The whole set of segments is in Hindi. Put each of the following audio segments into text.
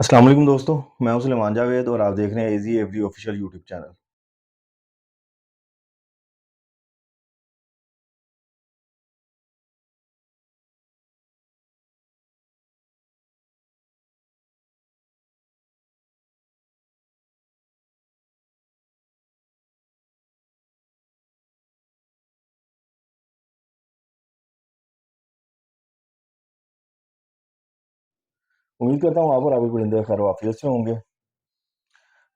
अस्सलाम वालेकुम दोस्तों, मैं हूं सुलेमान जावेद और आप देख रहे हैं एजी एवरी ऑफिशियल यूट्यूब चैनल। उम्मीद करता हूं आप और आपके परिंदे खैर वाफियत से होंगे।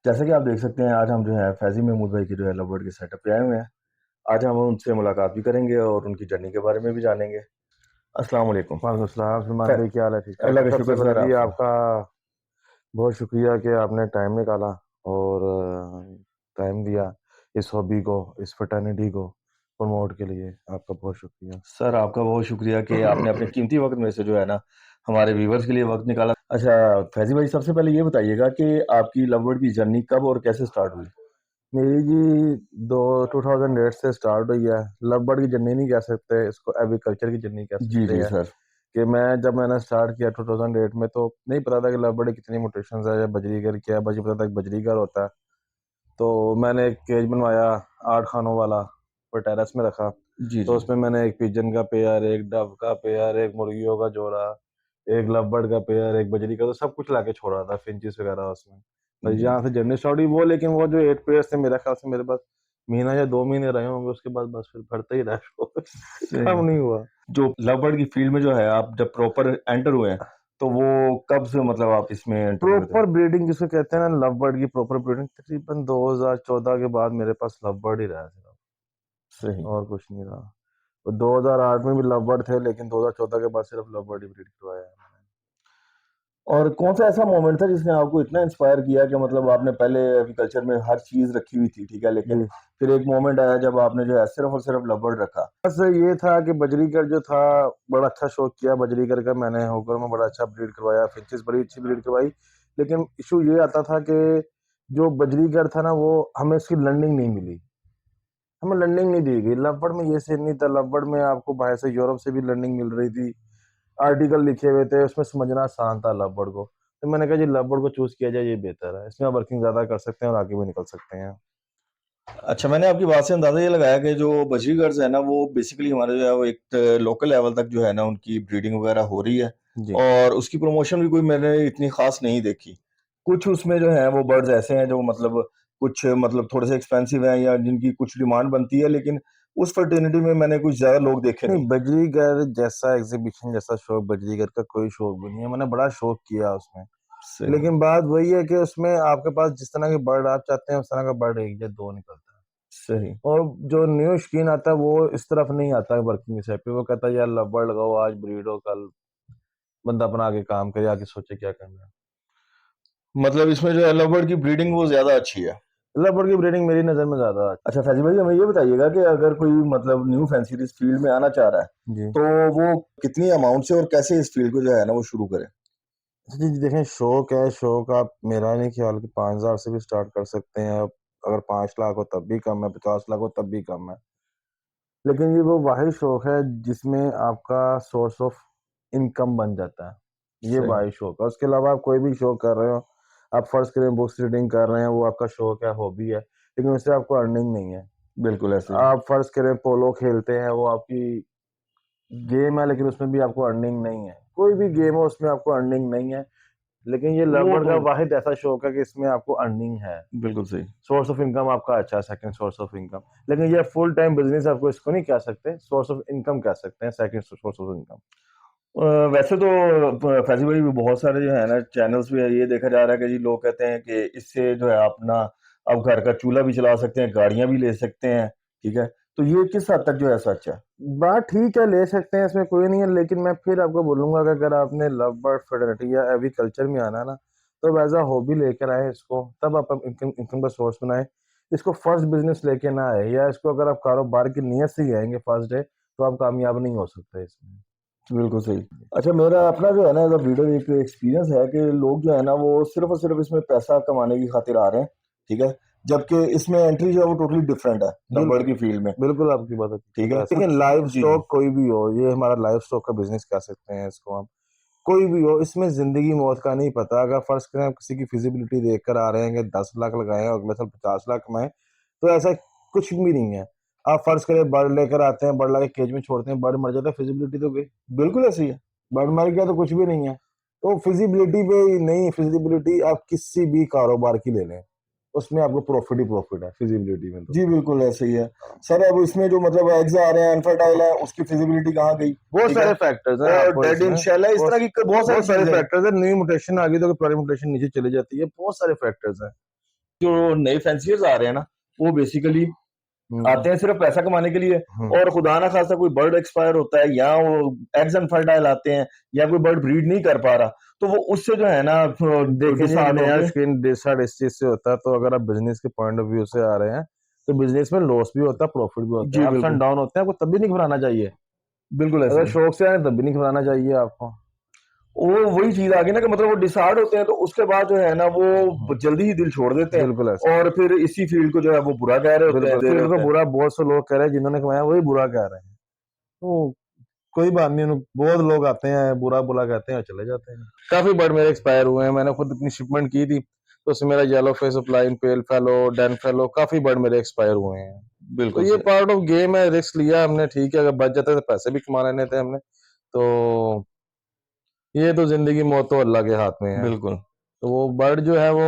जैसा कि आप देख सकते हैं, आज हम जो है फैजी महमूद भाई की जो है लव बर्ड के सेटअप पे आए हुए हैं। आज हम उनसे मुलाकात भी करेंगे और उनकी जर्नी के बारे में भी जानेंगे। अस्सलाम वालेकुम। वालेकुम सलाम सलमान खैर, भाई, क्या हाल है? ठीक ठाक। अल्लाह का सबसे शुक्र पहले सर जी आप सुना। आपका बहुत शुक्रिया कि आपने टाइम निकाला और टाइम दिया इस हॉबी को, इस फर्टर्निटी को प्रमोट के लिए। आपका बहुत शुक्रिया। सर आपका बहुत शुक्रिया कि आपने अपने कीमती वक्त में से जो है ना हमारे व्यूवर्स के लिए वक्त निकाला। अच्छा फैजी भाई, सबसे पहले ये बताइएगा कि आपकी लव बर्ड की जर्नी कब और कैसे स्टार्ट हुई। मेरी जी दो 2008 से स्टार्ट हुई है। लव बर्ड की जर्नी नहीं कह सकते इसको, एग्रीकल्चर की जर्नी कह जी सकते जी हैं। सर। कि जब मैंने स्टार्ट किया 2008 में, तो नहीं पता था कि लव बर्ड की कितनी म्यूटेशंस है या बजरीगर क्या है। बस ये पता था कि बजरीगर होता है। तो मैंने एक केज बनवाया 8 खानों वाला, और टेरेस में रखा। जी तो जी। उसमें मैंने एक पिजन का पेयर, एक डव का पेयर, एक मुर्गियों का जोड़ा, एक लवबर्ड का पेयर, एक बजरी का, तो सब कुछ लाके छोड़ा था, फिंचेस वगैरह उसमें। बस जी यहाँ से जर्नी स्टार्ट हुई वो। लेकिन वो जो 8 पेयर थे, मेरे ख्याल से मेरे पास महीना या 2 महीने रहे होंगे। उसके बाद बस फिर भरते ही रहा शो। सही कम है। नहीं हुआ। जो लव बर्ड की फील्ड में जो है आप जब प्रॉपर एंटर हुए हैं, तो वो कब से मतलब आप इसमें एंटर हुए थे। प्रॉपर ब्रीडिंग जिसको कहते हैं ना, लव बर्ड की प्रॉपर ब्रीडिंग तकरीबन 2014 के बाद मेरे पास लव बर्ड ही रहा सिर्फ, सही। और कुछ नहीं रहा। तो 2008 में भी लव बर्ड थे, लेकिन 2014 के बाद सिर्फ लव बर्ड ही ब्रीड करवाया है मैंने। और कौन सा ऐसा मोमेंट था जिसने आपको इतना इंस्पायर किया कि मतलब आपने पहले एग्रीकल्चर में हर चीज रखी हुई थी, ठीक है, लेकिन जी, फिर एक मोमेंट आया जब आपने जो है सिर्फ और सिर्फ लव बर्ड रखा। बस ये था कि बजरीगर जो था, बड़ा अच्छा शौक किया बजरीगर का मैंने। होकर में बड़ा अच्छा ब्रीड करवाया, फिंचेस बड़ी अच्छी ब्रीड करवाई। लेकिन इशू ये आता था कि जो बजरीगर था ना, वो हमें इसकी लर्निंग नहीं मिली। हमें लर्निंग नहीं दी गई। लवबर्ड में ये सीन नहीं था। लवबर्ड में आपको बाहर से, यूरोप से भी लर्निंग मिल रही थी। आर्टिकल लिखे हुए थे, उसमें समझना आसान था लवबर्ड को। तो मैंने कहा जी लवबर्ड को चूज किया जाए, ये बेहतर है। इसमें वर्किंग ज्यादा कर सकते हैं और आगे भी निकल सकते हैं। अच्छा, मैंने आपकी बात से अंदाजा ये लगाया कि जो बजरीगर्स है ना वो बेसिकली हमारे जो है वो एक लोकल लेवल तक जो है ना उनकी ब्रीडिंग वगैरह हो रही है। जी, और उसकी प्रमोशन भी कोई मैंने इतनी खास नहीं देखी। कुछ उसमें जो है वो बर्ड्स ऐसे हैं जो मतलब कुछ मतलब थोड़े से एक्सपेंसिव हैं या जिनकी कुछ डिमांड बनती है, लेकिन उस फर्टिलिटी में मैंने कुछ ज्यादा लोग देखे नहीं। नहीं, बजरीगर जैसा एग्जीबिशन जैसा शौक बजरीगर का कोई शौक भी नहीं है। मैंने बड़ा शौक किया उसमें। सही। लेकिन बात वही है कि उसमें आपके पास जिस तरह के बर्ड आप चाहते हैं, उस तरह का बर्ड एक या दो निकलता है। सही। और जो न्यू शौकीन आता है, वो इस तरफ नहीं आता है वर्किंग साइड पे। वो कहता है यार लव लगाओ, आज ब्रीड हो, कल बंदा अपना आगे काम करे, आगे सोचे क्या करना है। मतलब इसमें जो है लव की ब्रीडिंग वो ज्यादा अच्छी है। लव की ब्रीडिंग मेरी नजर में ज्यादा अच्छी अच्छा फैजी भाई, हमें ये बताइएगा कि अगर कोई मतलब न्यू फैंसी इस फील्ड में आना चाह रहा है, है। जी तो वो कितनी अमाउंट से और कैसे इस फील्ड को जो है ना वो शुरू करे। जी जी, देखें शौक है। शौक आप, मेरा नहीं ख्याल कि 5,000 से भी स्टार्ट कर सकते हैं आप। अगर 5 लाख हो तब भी कम है, 50 लाख हो तब भी कम है। लेकिन ये वो वाहिद शौक है जिसमें आपका सोर्स ऑफ इनकम बन जाता है। ये सही। वाहिद शौक है। उसके अलावा आप कोई भी शौक कर रहे हो, आप फर्ज करें बुक्स रीडिंग कर रहे हैं, वो आपका शौक है, हॉबी है, लेकिन उससे आपको अर्निंग नहीं है। बिल्कुल ऐसे ही। आप फर्ज करें पोलो खेलते हैं, वो आपकी गेम है, लेकिन उसमें भी आपको अर्निंग नहीं है। कोई भी गेम हो, उसमें आपको अर्निंग नहीं है। लेकिन ये वो लवबर्ड तो का वाहिद ऐसा शौक है कि इसमें आपको अर्निंग है। बिल्कुल सही। सोर्स ऑफ इनकम आपका अच्छा है, सेकंड सोर्स ऑफ इनकम। लेकिन ये फुल टाइम बिजनेस आपको इसको नहीं कह सकते, सोर्स ऑफ इनकम कह सकते हैं, सेकंड सोर्स ऑफ इनकम। वैसे तो फैजी भाई भी बहुत सारे जो है ना चैनल्स भी है, ये देखा जा रहा है कि जी लोग कहते हैं कि इससे जो है अपना अब घर का चूल्हा भी चला सकते हैं, गाड़ियां भी ले सकते हैं, ठीक है। तो ये किस हद तक जो है सच है। बात ठीक है, ले सकते हैं, इसमें कोई नहीं है। लेकिन मैं फिर आपको बोलूंगा कि अगर आपने लव बर्ड फेडरेटी या एग्रीकल्चर में आना है ना, तो एज अ हॉबी लेकर आए इसको, तब आप इनकम इनकम का सोर्स बनाए। इसको फर्स्ट बिजनेस लेके ना आए, या इसको अगर आप कारोबार की नीयत से ही आएंगे फर्स्ट डे, तो आप कामयाब नहीं हो सकते इसमें। बिल्कुल सही। अच्छा, मेरा अपना जो है ना एज अ ब्रीडर एक एक्सपीरियंस है कि लोग जो है ना वो सिर्फ और सिर्फ इसमें पैसा कमाने की खातिर आ रहे हैं, ठीक है, जबकि इसमें एंट्री जो है वो टोटली डिफरेंट है लव बिल्कुल, की फील्ड में। बिल्कुल आपकी बात ठीक है। है। लेकिन लाइव जी जी। स्टॉक कोई भी हो, ये हमारा लाइव स्टॉक का बिजनेस कह सकते हैं इसको हम। कोई भी हो, इसमें जिंदगी मौत का नहीं पता। अगर फर्ज करें आप किसी की फिजिबिलिटी देखकर आ रहे हैं कि 10 लाख लगाए और अगले साल 50 लाख कमाए, तो ऐसा कुछ भी नहीं है। आप फर्ज करें बर्ड लेकर आते हैं, बर्ड लाके केज में छोड़ते हैं, बर्ड मर जाता है, फिजिबिलिटी तो गई। बिल्कुल ऐसी है, बर्ड मर गया तो कुछ भी नहीं है। तो फिजिबिलिटी पे ही नहीं, फिजिबिलिटी आप किसी भी कारोबार की ले लें, उसमें आपको प्रॉफिट ही प्रॉफिट है फिजिबिलिटी में। तो जी बिल्कुल ऐसे ही है सर। अब इसमें जो मतलब एग्स आ रहे हैं अनफर्टाइल है, उसकी फिजिबिलिटी कहाँ गई? बहुत ठीक सारे है, फैक्टर्स हैं और आपको डेड इन इसमें, शेल है, इस तरह की बहुत सारी बहुत सारे चीजें हैं। फैक्टर्स है। न्यू म्यूटेशन आ गई तो पुरानी म्यूटेशन नीचे चली जाती है, बहुत सारे फैक्टर्स हैं। जो नए फैंसियर्स आ रहे हैं ना, वो बेसिकली आते हैं सिर्फ पैसा कमाने के लिए, हम्म। और खुदा ना खासा कोई बर्ड एक्सपायर होता है या वो एग्स अनफर्टाइल आते हैं या कोई बर्ड ब्रीड नहीं कर पा रहा, तो वो उससे जो है ना देखिए जी, डिसहार्ड नया होके। स्क्रीन डिसाइड इस चीज से होता है। तो अगर आप बिजनेस के पॉइंट ऑफ व्यू से आ रहे हैं, तो बिजनेस में लॉस भी होता है, प्रॉफिट भी होता जी है, अप्स बिल्कुल, एंड डाउन होते हैं, आपको तब भी नहीं घबराना चाहिए। बिल्कुल ऐसे अगर ही है। शौक से आए तब भी नहीं घबराना चाहिए आपको। वो वही चीज आ गई ना कि मतलब वो डिसहार्ड होते हैं, तो उसके बाद जो है ना वो जल्दी ही दिल छोड़ देते हैं, बिल्कुल ऐसा, और फिर इसी फील्ड को जो है वो बुरा कह रहे होते हैं, बिल्कुल दे रहे फील्ड को होते हैं। बुरा बहुत से लोग कह रहे हैं, जिन्होंने कमाया वही बुरा कह रहे हैं। तो कोई बात नहीं, बहुत लोग आते हैं, बुरा बुरा कहते हैं और चले जाते हैं। काफी बर्ड मेरे एक्सपायर हुए हैं, मैंने खुद अपनी शिपमेंट की थी, तो उसमें मेरा येलो फेस अपलाइन, पेल फेलो, डैन फेलो, काफी बर्ड मेरे एक्सपायर हुए हैं। तो बिल्कुल ये सही। पार्ट ऑफ गेम है, रिस्क लिया हमने, ठीक है, अगर बच जाते तो पैसे भी कमा लेने थे हमने। तो ये तो जिंदगी मौत तो अल्लाह के हाथ में है। बिल्कुल तो वो बर्ड जो है वो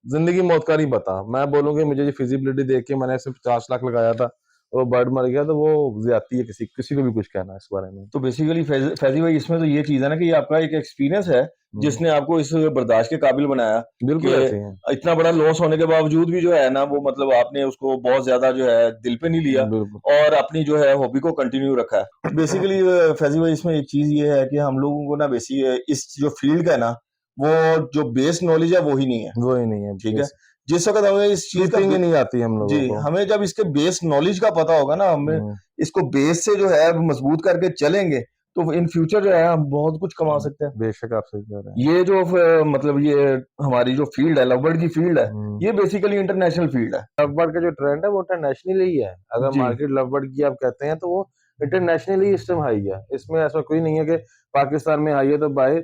जिंदगी मौत का नहीं पता। मैं बोलूंगी मुझे ये फिजिबिलिटी देख के मैंने सिर्फ 50 लाख लगाया था, वो बर्ड मर गया, तो वो ज्यादती है, किसी किसी को भी कुछ कहना है इस बारे में। तो बेसिकली फैजी भाई, इसमें तो ये चीज है ना कि ये आपका एक एक्सपीरियंस है हम्म, जिसने आपको इस बर्दाश्त के काबिल बनाया कि बिल्कुल ऐसे ही है। इतना बड़ा लॉस होने के बावजूद भी जो है ना वो मतलब आपने उसको बहुत ज्यादा जो है दिल पे नहीं लिया, बिल्कुल। और अपनी जो है हॉबी को कंटिन्यू रखा है। बेसिकली फैजी भाई, इसमें एक चीज ये है कि हम लोगों को ना बेसिक इस जो फील्ड का है ना, वो जो बेस नॉलेज है वो ही नहीं है। वो ही नहीं है ठीक है, बेस, जिस वक्त हमें इस चीज का कीपिंग ही नहीं आती हम जी, लोगों को। हमें जब इसके बेस नॉलेज का पता होगा ना, हमें हम्म, इसको बेस से जो है मजबूत करके चलेंगे, तो इन फ्यूचर जो है हम बहुत कुछ कमा सकते हैं। बेशक आप सही कह रहे हैं। ये जो मतलब ये हमारी जो फील्ड है, लवबर्ड की फील्ड है, हम्म, ये बेसिकली इंटरनेशनल फील्ड है। लवबर्ड का जो ट्रेंड है वो इंटरनेशनली ही है। अगर जी मार्केट लवबर्ड की आप कहते हैं तो वो इंटरनेशनली इस टाइम हाई है। इसमें ऐसा कोई नहीं है कि पाकिस्तान में हाई है तो बाहर,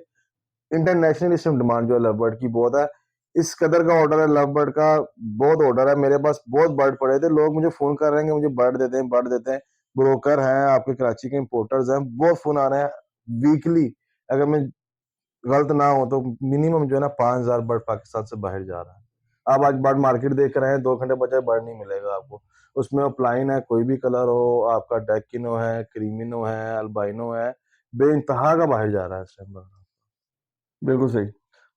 इंटरनेशनल इस टाइम डिमांड जो है लवबर्ड की बहुत है। इस कदर का ऑर्डर है लवबर्ड का, बहुत ऑर्डर है मेरे पास, बहुत बर्ड पड़े थे, लोग मुझे फोन कर रहे हैं कि मुझे बर्ड देते हैं, बर्ड देते हैं। ब्रोकर हैं आपके, कराची के इंपोर्टर्स हैं, बहुत फोन आ रहे हैं वीकली। अगर मैं गलत ना हो तो मिनिमम जो है ना 5,000 बर्ड पाकिस्तान से बाहर जा रहा है। आप आज बर्ड मार्केट देख रहे हैं, 2 घंटे बजाय बर्ड नहीं मिलेगा आपको। उसमें प्लाइन है, कोई भी कलर हो, आपका डेकिनो है, क्रीमिनो है, अल्बाइनो है, बेइंतहा का बाहर जा रहा है इस टाइम बर्ड। बिल्कुल सही।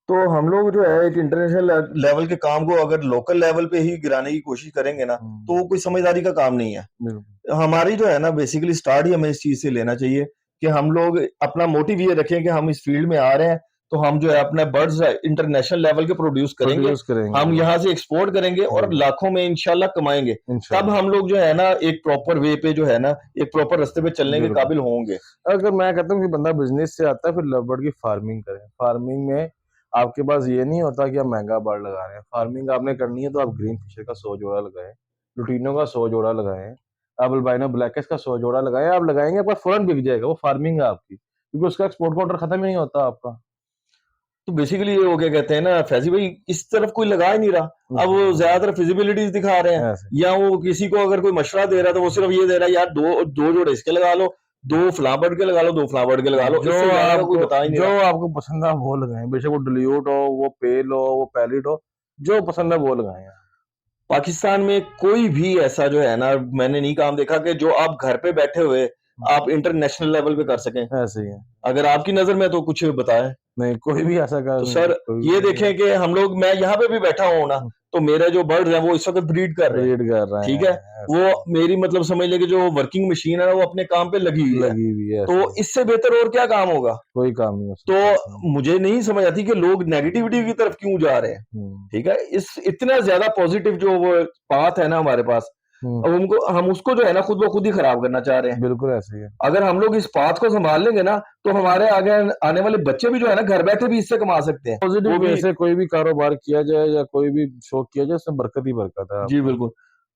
तो हम लोग जो है एक इंटरनेशनल लेवल के काम को अगर लोकल लेवल पे ही गिराने की कोशिश करेंगे ना, तो वो कोई समझदारी का काम नहीं है। बिल्कुल हमारी जो है ना बेसिकली स्टार्ट ही हमें इस चीज से लेना चाहिए कि हम लोग अपना मोटिव ये रखें कि हम इस फील्ड में आ रहे हैं, तो हम जो है अपने बर्ड्स इंटरनेशनल लेवल के प्रोड्यूस करेंगे, प्रोड्यूस करेंगे, हम यहाँ से एक्सपोर्ट करेंगे और बिल्कुल लाखों में इंशाल्लाह कमाएंगे। तब इंशाल्लाह, हम लोग जो है ना एक प्रॉपर वे पे जो है ना, एक प्रॉपर रास्ते पे चलने के बिल्कुल। काबिल होंगे। अगर मैं कहता हूँ कि बंदा बिजनेस से आता है, फिर लवबर्ड की फार्मिंग करें। फार्मिंग में आपके पास ये नहीं होता कि आप महंगा बर्ड लगा रहे हैं। फार्मिंग आपने करनी है तो आप ग्रीन फिशर का 100 जोड़ा लगाएं, लुटीनो का 100 जोड़ा लगाएं, आप अल्बाइनो ब्लैकेस का 100 जोड़ा लगाएं। आप लगाएंगे आपका फौरन बिक जाएगा, वो फार्मिंग है आपकी, क्योंकि उसका एक्सपोर्ट का ऑर्डर खत्म ही नहीं होता आपका। तो बेसिकली ये हो क्या कहते हैं ना फैजी भाई, इस तरफ कोई लगा ही नहीं रहा। अब वो ज्यादातर फिजिबिलिटीज दिखा रहे हैं, ऐसे या वो किसी को अगर कोई मशवरा दे रहा है तो वो सिर्फ ये दे रहा है, यार दो दो जोड़े इसके लगा लो, दो फ्लावर्ड के लगा लो, दो फ्लावर्ड के लगा लो, जो इससे ज्यादा का कोई आपको बता ही नहीं जो रहा। आपको पसंद है आप वो लगाएं, बेशक वो डिल्यूट हो, वो पेल हो, वो पैलिट हो, जो पसंद है वो लगाएं। पाकिस्तान में कोई भी ऐसा जो है ना, मैंने नहीं काम देखा कि जो आप घर पे बैठे हुए आप इंटरनेशनल लेवल पे कर सकें। ऐसे ही है। अगर आपकी नजर में तो कुछ बताएं। नहीं, कोई भी ऐसा कर तो सर कोई ये देखें कि हम लोग, मैं यहाँ पे भी बैठा हूँ ना, तो मेरे जो बर्ड्स हैं वो इस वक्त ब्रीड कर रहे हैं। ब्रीड कर रहे ठीक है, हैं, वो ऐसे मेरी मतलब समझ लें कि जो वर्किंग मशीन है ना वो अपने काम पे लगी हुई है। लगी हुई है, तो ऐसे ही। इससे बेहतर और क्या काम होगा? कोई काम नहीं हो सकता इसमें। तो मुझे नहीं समझ आती कि लोग नेगेटिविटी की तरफ क्यों जा रहे हैं। हम्म, ठीक है, इस इतना ज्यादा पॉजिटिव जो वो पाथ है ना हमारे पास, हम्म, अब हम उसको जो है ना खुद ब खुद ही खराब करना चाह रहे हैं। बिल्कुल ऐसे ही है। अगर हम लोग इस पाथ को संभाल लेंगे ना, तो हमारे आगे आने वाले बच्चे भी जो है ना घर बैठे भी इससे कमा सकते हैं। पॉजिटिव वो वे भी से कोई भी कारोबार किया जाए या कोई भी शौक किया जाए, उसमें बरकत ही बरकत है जी आपको। बिल्कुल।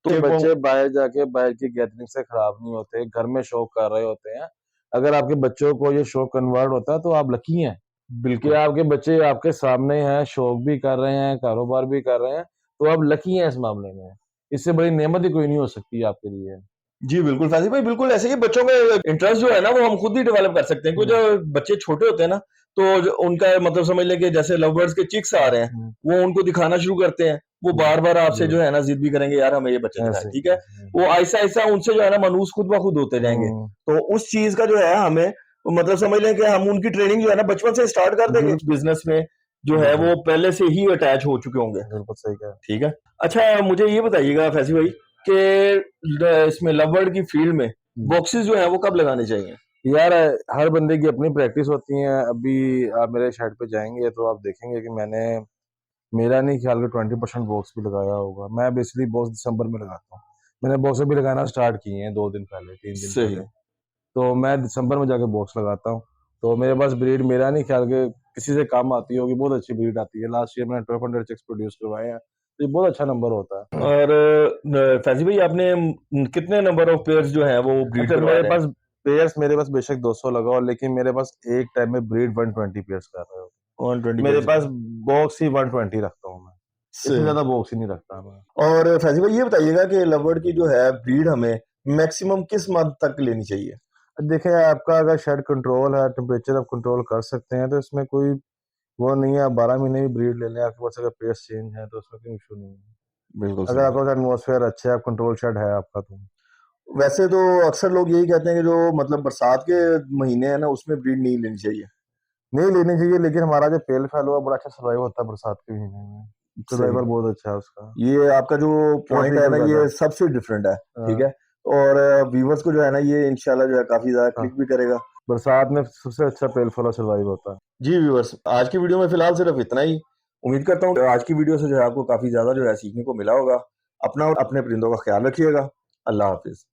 ये तो बच्चे बाहर जाके बाहर की गैदरिंग से खराब नहीं होते, घर में शौक कर रहे होते हैं, अगर आपके बच्चों को ये शौक कन्वर्ट होता है तो आप लकी हैं कि बिल्कुल। आपके बच्चे आपके सामने हैं, शौक भी कर रहे हैं, कारोबार भी कर रहे हैं, तो आप लकी हैं इस मामले में। इससे बड़ी नेमत ही कोई नहीं हो सकती आपके लिए। जी, बिल्कुल फैज़ी भाई, बिल्कुल ऐसे ही बच्चों का इंटरेस्ट जो है ना वो हम खुद ही डेवलप कर सकते हैं, क्योंकि हुँ, जब बच्चे छोटे होते हैं ना, तो जो उनका मतलब समझ लें कि जैसे लव बर्ड्स के चिक्स आ रहे हैं, हुँ, वो उनको दिखाना शुरू करते हैं। वो हुँ, बार-बार आपसे जी, जो है ना ज़िद भी करेंगे, यार हमें ये बच्चे दिखाएँ, ऐसे ठीक ही। है? वो आहिस्ता-आहिस्ता उनसे जो है ना मानूस खुद ब खुद होते जाएँगे। हुँ, तो उस चीज़ का जो है हमें मतलब समझ लें कि हम उनकी ट्रेनिंग जो है ना बचपन से स्टार्ट कर देंगे, बिल इस बिज़नेस में जो है बिल्कुल, वो पहले से ही अटैच हो चुके होंगे। बिल्कुल सही कहा। ठीक है। अच्छा मुझे ये बताइएगा फैज़ी भाई कि इसमें लव बर्ड की फील्ड में हुँ। बॉक्सेस जो हैं वो कब लगाने चाहिए? यार हर बंदे की अपनी प्रैक्टिस होती है। अभी आप मेरे शेड पे जाएँगे तो आप देखेंगे कि मैंने मेरा नहीं ख्याल कि 20% बॉक्स भी लगाया होगा। मैं बेसिकली बॉक्स दिसंबर में लगाता हूँ। मैंने बॉक्स अभी लगाना स्टार्ट किए हैं 2 दिन पहले, 3 दिन सही। पहले। तो मैं दिसंबर में जाके बॉक्स लगाता हूँ। तो मेरे पास ब्रीड मेरा नहीं ख्याल कि किसी से कम आती होगी, बहुत अच्छी ब्रीड आती है। लास्ट ईयर मैंने 1200 चिक्स प्रोड्यूस करवाए हैं। तो ये बहुत अच्छा नंबर होता है। और फैज़ी भाई आपने कितने नंबर ऑफ पेयर्स जो हैं वो ब्रीड अच्छा करवा रहे हैं? मेरे पास बेशक 200 लगा हो लेकिन मेरे पास एक टाइम में ब्रीड 120 पेयर्स कर रहे हो। 120 मेरे पेयर्स पास बॉक्स ही 120 रखता हूँ मैं। इससे सही। ज़्यादा बॉक्स ही नहीं रखता मैं। और फैज़ी भाई ये बताइएगा कि लव बर्ड की जो है ब्रीड हमें मैक्सिमम किस मंथ तक लेनी चाहिए? देखिए आपका अगर शेड कंट्रोल है, टेम्परेचर आप कंट्रोल कर सकते हैं तो इसमें कोई वो नहीं है, आप 12 महीने भी ब्रीड ले लें, आपके पास अगर पेयर्स चेंज है तो उसमें कोई इश्यू नहीं है। बिल्कुल अगर सही आपके बात। पास एटमॉस्फेयर अच्छा है, कंट्रोल शेड है आपका तो। वैसे तो अक्सर लोग यही कहते हैं कि जो मतलब बरसात के महीने हैं ना उसमें ब्रीड नहीं लेनी चाहिए। नहीं लेनी चाहिए लेकिन हमारा जो पेल फैलो है बड़ा अच्छा सर्वाइव होता है बरसात के महीने में। सही। सर्वाइवल बहुत अच्छा है उसका। ये आपका जो पॉइंट है ट्रॉपिकल ना वेदर। ये सबसे डिफरेंट है, ठीक हाँ, है? और व्यूअर्स को जो है ना ये इंशाल्लाह जो है काफ़ी ज़्यादा हाँ। क्लिक भी करेगा। बरसात में सबसे अच्छा पेल फैलो सर्वाइव होता है। जी व्यूअर्स, आज की वीडियो में फ़िलहाल सिर्फ इतना ही। उम्मीद करता हूँ कि आज की वीडियो से जो है आपको काफ़ी ज़्यादा जो है सीखने को मिला होगा। अपना और अपने परिंदों का ख़्याल रखिएगा। अल्लाह हाफ़िज़।